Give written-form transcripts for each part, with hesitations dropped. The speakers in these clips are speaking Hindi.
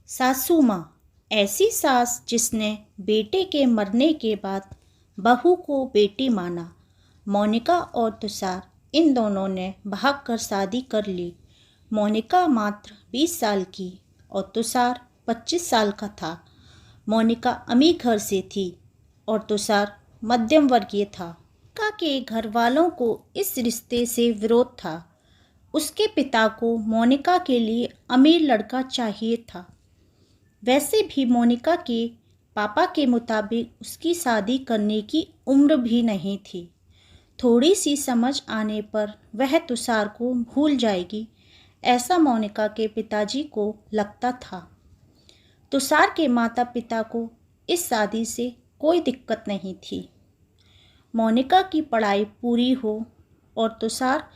सासू माँ ऐसी सास जिसने बेटे के मरने के बाद बहू को बेटी माना। मोनिका और तुषार इन दोनों ने भागकर शादी कर ली। मोनिका मात्र 20 साल की और तुषार 25 साल का था। मोनिका अमीर घर से थी और तुषार मध्यम वर्गीय था। मोनिका के घर वालों को इस रिश्ते से विरोध था। उसके पिता को मोनिका के लिए अमीर लड़का चाहिए था। वैसे भी मोनिका के पापा के मुताबिक उसकी शादी करने की उम्र भी नहीं थी। थोड़ी सी समझ आने पर वह तुषार को भूल जाएगी, ऐसा मोनिका के पिताजी को लगता था। तुषार के माता पिता को इस शादी से कोई दिक्कत नहीं थी। मोनिका की पढ़ाई पूरी हो और तुषार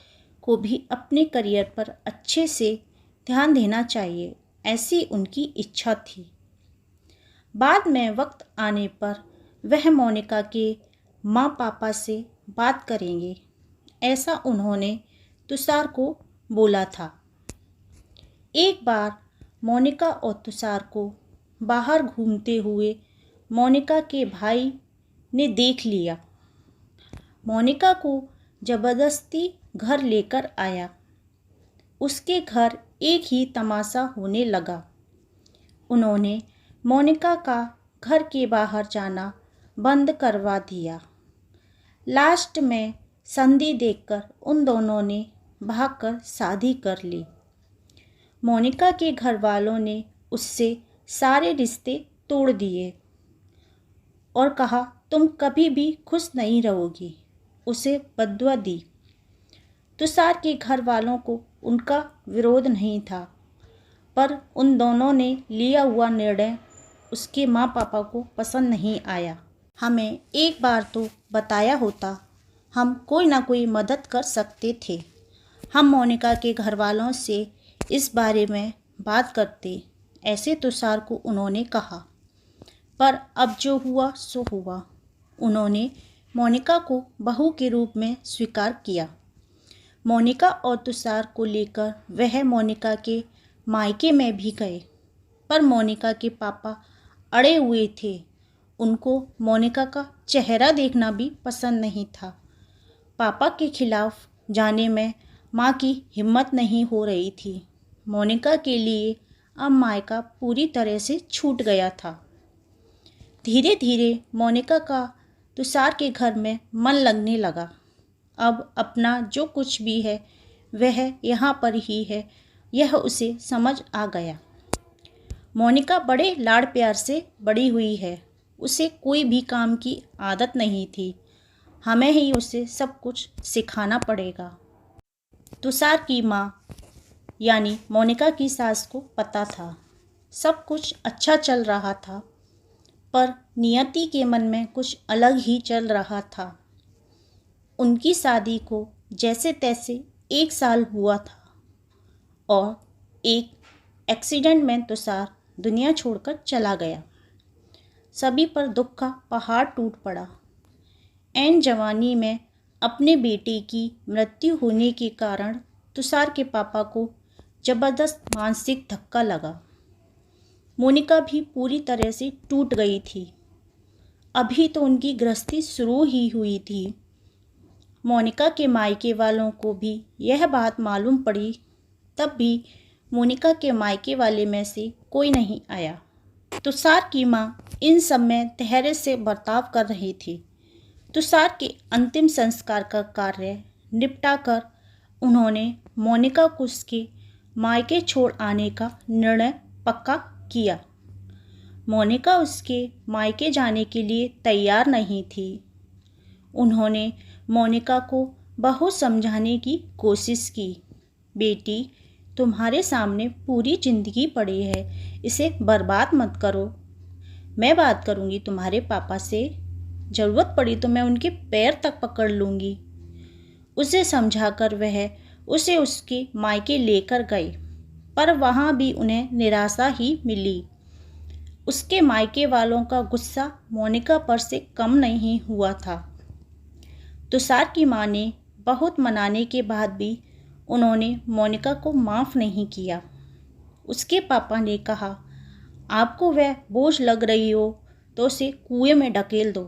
को भी अपने करियर पर अच्छे से ध्यान देना चाहिए, ऐसी उनकी इच्छा थी। बाद में वक्त आने पर वह मोनिका के माँ पापा से बात करेंगे, ऐसा उन्होंने तुषार को बोला था। एक बार मोनिका और तुषार को बाहर घूमते हुए मोनिका के भाई ने देख लिया। मोनिका को ज़बरदस्ती घर लेकर आया। उसके घर एक ही तमाशा होने लगा। उन्होंने मोनिका का घर के बाहर जाना बंद करवा दिया। लास्ट में संधि देखकर उन दोनों ने भागकर शादी कर ली। मोनिका के घर वालों ने उससे सारे रिश्ते तोड़ दिए और कहा, तुम कभी भी खुश नहीं रहोगी। उसे बद्दुआ दी। तुषार के घर वालों को उनका विरोध नहीं था, पर उन दोनों ने लिया हुआ निर्णय उसके माँ पापा को पसंद नहीं आया। हमें एक बार तो बताया होता, हम कोई ना कोई मदद कर सकते थे। हम मोनिका के घर वालों से इस बारे में बात करते, ऐसे तुषार को उन्होंने कहा। पर अब जो हुआ सो हुआ। उन्होंने मोनिका को बहू के रूप में स्वीकार किया। मोनिका और तुषार को लेकर वह मोनिका के मायके में भी गए, पर मोनिका के पापा अड़े हुए थे। उनको मोनिका का चेहरा देखना भी पसंद नहीं था। पापा के खिलाफ जाने में माँ की हिम्मत नहीं हो रही थी। मोनिका के लिए अब मायका पूरी तरह से छूट गया था। धीरे धीरे मोनिका का तुषार के घर में मन लगने लगा। अब अपना जो कुछ भी है वह यहाँ पर ही है, यह उसे समझ आ गया। मोनिका बड़े लाड़ प्यार से बड़ी हुई है। उसे कोई भी काम की आदत नहीं थी। हमें ही उसे सब कुछ सिखाना पड़ेगा। तुषार की माँ यानी मोनिका की सास को पता था सब कुछ अच्छा चल रहा था, पर नियति के मन में कुछ अलग ही चल रहा था। उनकी शादी को जैसे तैसे 1 साल हुआ था और एक एक्सीडेंट में तुषार दुनिया छोड़कर चला गया। सभी पर दुख का पहाड़ टूट पड़ा। ऐन जवानी में अपने बेटे की मृत्यु होने के कारण तुषार के पापा को जबरदस्त मानसिक धक्का लगा। मोनिका भी पूरी तरह से टूट गई थी। अभी तो उनकी गृहस्थी शुरू ही हुई थी। मोनिका के मायके वालों को भी यह बात मालूम पड़ी, तब भी मोनिका के मायके वाले में से कोई नहीं आया। तुषार की माँ इन सब में धैर्य से बर्ताव कर रही थी। तुषार के अंतिम संस्कार का कार्य निपटा कर उन्होंने मोनिका को उसके मायके छोड़ आने का निर्णय पक्का किया। मोनिका उसके मायके जाने के लिए तैयार नहीं थी। उन्होंने मोनिका को बहुत समझाने की कोशिश की। बेटी, तुम्हारे सामने पूरी ज़िंदगी पड़ी है, इसे बर्बाद मत करो। मैं बात करूँगी तुम्हारे पापा से, ज़रूरत पड़ी तो मैं उनके पैर तक पकड़ लूँगी। उसे समझाकर वह उसे उसके मायके लेकर गए, पर वहाँ भी उन्हें निराशा ही मिली। उसके मायके वालों का गुस्सा मोनिका पर से कम नहीं हुआ था। तुषार की माँ ने बहुत मनाने के बाद भी उन्होंने मोनिका को माफ़ नहीं किया। उसके पापा ने कहा, आपको वह बोझ लग रही हो तो उसे कुएं में ढकेल दो।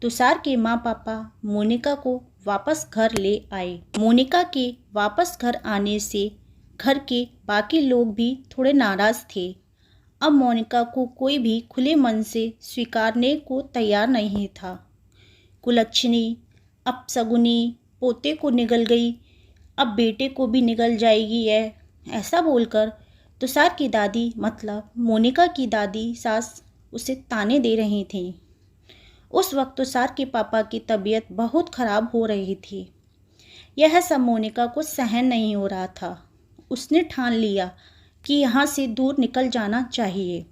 तुषार के माँ पापा मोनिका को वापस घर ले आए। मोनिका के वापस घर आने से घर के बाकी लोग भी थोड़े नाराज थे। अब मोनिका को कोई भी खुले मन से स्वीकारने को तैयार नहीं था। कुलच्छनी, अपशगुनी, पोते को निगल गई, अब बेटे को भी निगल जाएगी है, ऐसा बोलकर तुषार की दादी मतलब मोनिका की दादी सास उसे ताने दे रही थी। उस वक्त तुषार के पापा की तबीयत बहुत खराब हो रही थी। यह सब मोनिका को सहन नहीं हो रहा था। उसने ठान लिया कि यहाँ से दूर निकल जाना चाहिए।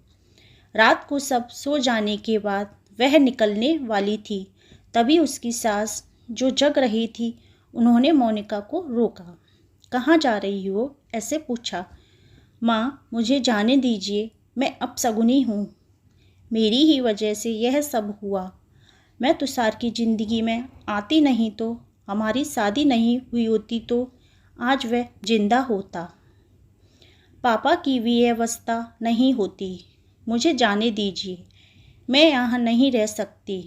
रात को सब सो जाने के बाद वह निकलने वाली थी, तभी उसकी सास जो जग रही थी उन्होंने मोनिका को रोका। कहाँ जा रही हो? ऐसे पूछा। माँ, मुझे जाने दीजिए, मैं अपशगुनी हूँ। मेरी ही वजह से यह सब हुआ। मैं तुषार की ज़िंदगी में आती नहीं तो, हमारी शादी नहीं हुई होती तो आज वह जिंदा होता, पापा की व्यवस्था नहीं होती। मुझे जाने दीजिए, मैं यहाँ नहीं रह सकती।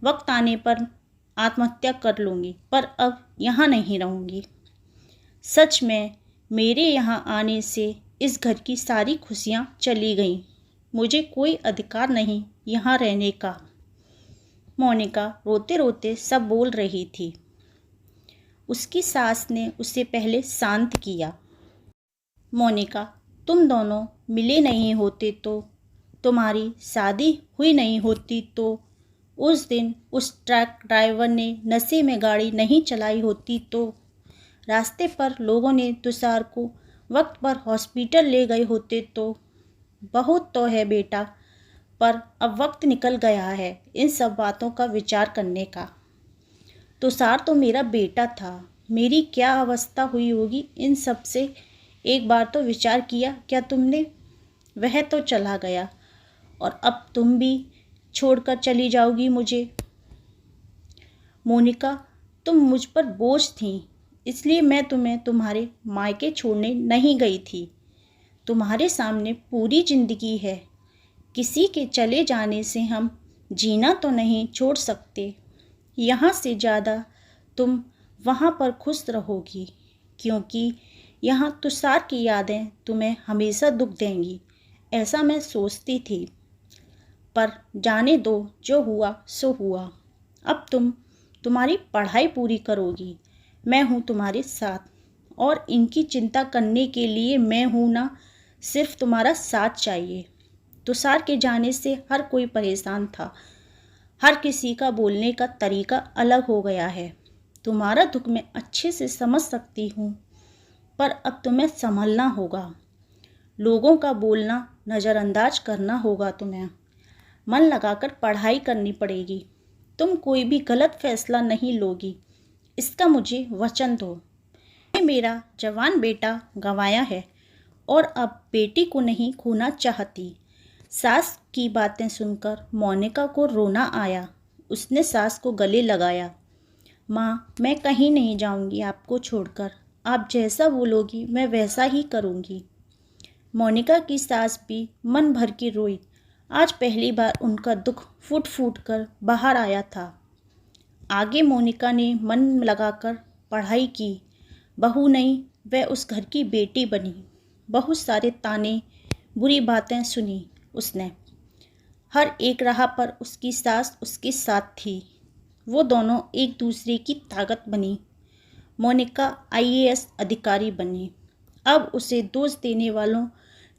वक्त आने पर आत्महत्या कर लूँगी, पर अब यहाँ नहीं रहूँगी। सच में मेरे यहाँ आने से इस घर की सारी खुशियाँ चली गईं। मुझे कोई अधिकार नहीं यहाँ रहने का। मोनिका रोते रोते सब बोल रही थी। उसकी सास ने उसे पहले शांत किया। मोनिका, तुम दोनों मिले नहीं होते तो, तुम्हारी शादी हुई नहीं होती तो, उस दिन उस ट्रक ड्राइवर ने नशे में गाड़ी नहीं चलाई होती तो, रास्ते पर लोगों ने तुषार को वक्त पर हॉस्पिटल ले गए होते तो। बहुत तो है बेटा, पर अब वक्त निकल गया है इन सब बातों का विचार करने का। तुषार तो मेरा बेटा था, मेरी क्या अवस्था हुई होगी इन सब से एक बार तो विचार किया क्या तुमने? वह तो चला गया और अब तुम भी छोड़कर चली जाओगी मुझे। मोनिका, तुम मुझ पर बोझ थी, इसलिए मैं तुम्हें तुम्हारे मायके छोड़ने नहीं गई थी। तुम्हारे सामने पूरी जिंदगी है। किसी के चले जाने से हम जीना तो नहीं छोड़ सकते। यहाँ से ज़्यादा तुम वहाँ पर खुश रहोगी, क्योंकि यहाँ तुषार की यादें तुम्हें हमेशा दुख देंगी, ऐसा मैं सोचती थी। पर जाने दो, जो हुआ सो हुआ। अब तुम तुम्हारी पढ़ाई पूरी करोगी, मैं हूँ तुम्हारे साथ, और इनकी चिंता करने के लिए मैं हूँ ना। सिर्फ तुम्हारा साथ चाहिए। तुषार के जाने से हर कोई परेशान था। हर किसी का बोलने का तरीका अलग हो गया है। तुम्हारा दुख मैं अच्छे से समझ सकती हूँ, पर अब तुम्हें संभलना होगा। लोगों का बोलना नज़रअंदाज करना होगा। तुम्हें मन लगाकर पढ़ाई करनी पड़ेगी। तुम कोई भी गलत फैसला नहीं लोगी, इसका मुझे वचन दो। मैं मेरा जवान बेटा गंवाया है और अब बेटी को नहीं खोना चाहती। सास की बातें सुनकर मोनिका को रोना आया। उसने सास को गले लगाया। माँ, मैं कहीं नहीं जाऊंगी आपको छोड़कर। आप जैसा बोलोगी मैं वैसा ही करूंगी। मोनिका की सास भी मन भर के रोई। आज पहली बार उनका दुख फूट फूट कर बाहर आया था। आगे मोनिका ने मन लगाकर पढ़ाई की। बहू नहीं, वह उस घर की बेटी बनी। बहुत सारे ताने, बुरी बातें सुनी उसने। हर एक राह पर उसकी सास उसके साथ थी। वो दोनों एक दूसरे की ताकत बनी। मोनिका IAS अधिकारी बनी। अब उसे दोष देने वालों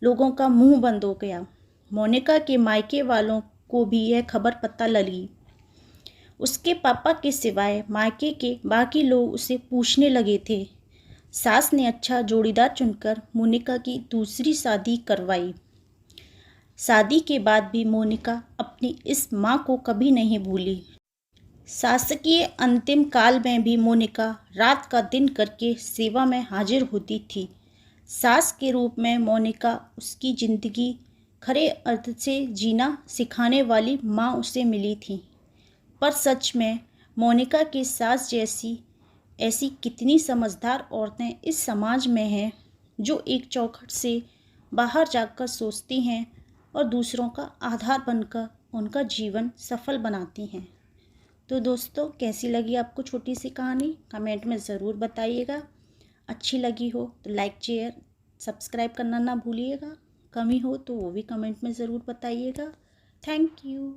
लोगों का मुंह बंद हो गया। मोनिका के मायके वालों को भी यह खबर पता लगी। उसके पापा के सिवाय मायके के बाकी लोग उसे पूछने लगे थे। सास ने अच्छा जोड़ीदार चुनकर मोनिका की दूसरी शादी करवाई। शादी के बाद भी मोनिका अपनी इस माँ को कभी नहीं भूली। शासकीय अंतिम काल में भी मोनिका रात का दिन करके सेवा में हाजिर होती थी। सास के रूप में मोनिका उसकी ज़िंदगी खरे अर्थ से जीना सिखाने वाली माँ उसे मिली थी। पर सच में मोनिका की सास जैसी ऐसी कितनी समझदार औरतें इस समाज में हैं जो एक चौखट से बाहर जाकर सोचती हैं और दूसरों का आधार बनकर उनका जीवन सफल बनाती हैं। तो दोस्तों, कैसी लगी आपको छोटी सी कहानी? कमेंट में ज़रूर बताइएगा। अच्छी लगी हो तो लाइक शेयर सब्सक्राइब करना ना भूलिएगा। कमी हो तो वो भी कमेंट में ज़रूर बताइएगा। Thank you.